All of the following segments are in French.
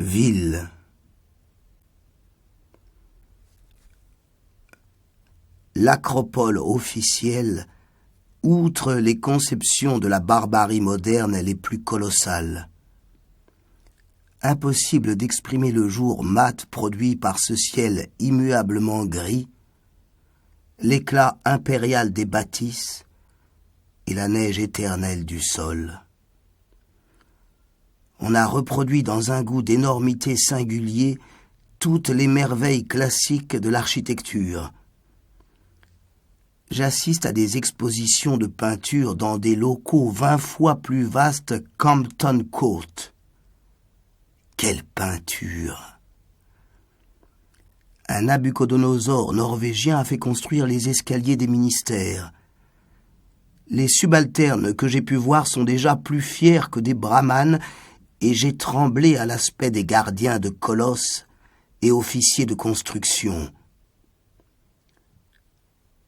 Ville. L'acropole officielle, outre les conceptions de la barbarie moderne les plus colossales. Impossible d'exprimer le jour mat produit par ce ciel immuablement gris, l'éclat impérial des bâtisses et la neige éternelle du sol. On a reproduit dans un goût d'énormité singulier toutes les merveilles classiques de l'architecture. J'assiste à des expositions de peinture dans des locaux 20 fois plus vastes qu'Hampton Court. Quelle peinture! Un Nabuchodonosor norvégien a fait construire les escaliers des ministères. Les subalternes que j'ai pu voir sont déjà plus fiers que des brahmanes, et j'ai tremblé à l'aspect des gardiens de colosses et officiers de construction.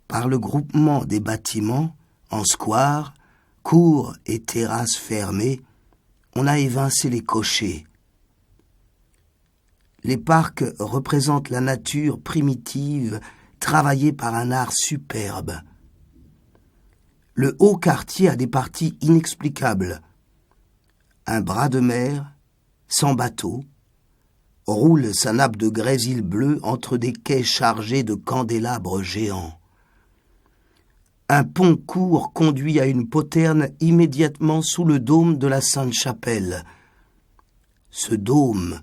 Par le groupement des bâtiments, en square, cours et terrasses fermées, on a évincé les cochers. Les parcs représentent la nature primitive, travaillée par un art superbe. Le haut quartier a des parties inexplicables. Un bras de mer, sans bateau, roule sa nappe de grésil bleu entre des quais chargés de candélabres géants. Un pont court conduit à une poterne immédiatement sous le dôme de la Sainte-Chapelle. Ce dôme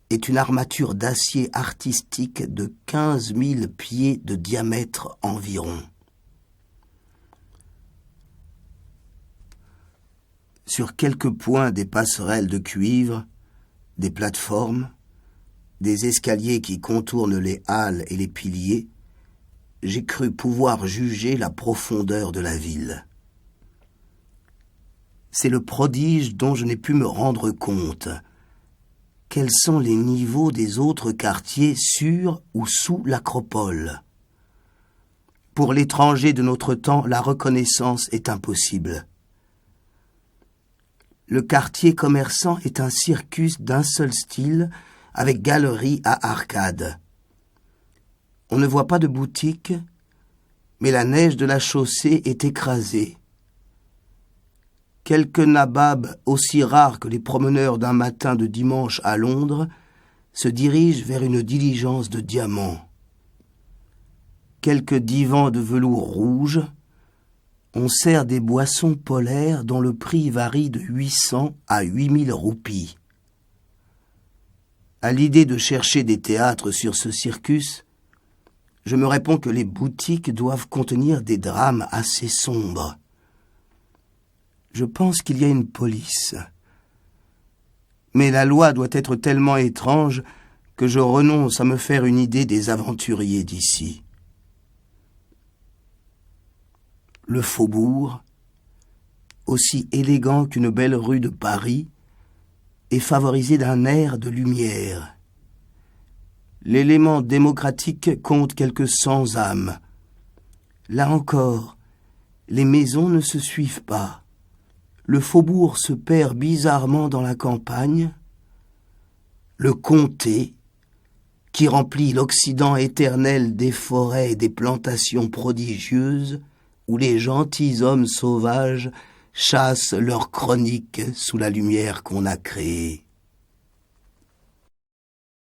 est une armature d'acier artistique de 15 000 pieds de diamètre environ. Sur quelques points des passerelles de cuivre, des plateformes, des escaliers qui contournent les halles et les piliers, j'ai cru pouvoir juger la profondeur de la ville. C'est le prodige dont je n'ai pu me rendre compte. Quels sont les niveaux des autres quartiers sur ou sous l'acropole? Pour l'étranger de notre temps, la reconnaissance est impossible. Le quartier commerçant est un circus d'un seul style, avec galeries à arcades. On ne voit pas de boutique, mais la neige de la chaussée est écrasée. Quelques nababs, aussi rares que les promeneurs d'un matin de dimanche à Londres, se dirigent vers une diligence de diamants. Quelques divans de velours rouge, on sert des boissons polaires dont le prix varie de 800 à 8000 roupies. À l'idée de chercher des théâtres sur ce circus, je me réponds que les boutiques doivent contenir des drames assez sombres. Je pense qu'il y a une police. Mais la loi doit être tellement étrange que je renonce à me faire une idée des aventuriers d'ici. Le faubourg, aussi élégant qu'une belle rue de Paris, est favorisé d'un air de lumière. L'élément démocratique compte quelques 100 âmes. Là encore, les maisons ne se suivent pas. Le faubourg se perd bizarrement dans la campagne. Le comté, qui remplit l'Occident éternel des forêts et des plantations prodigieuses, où les gentilshommes sauvages chassent leurs chroniques sous la lumière qu'on a créée.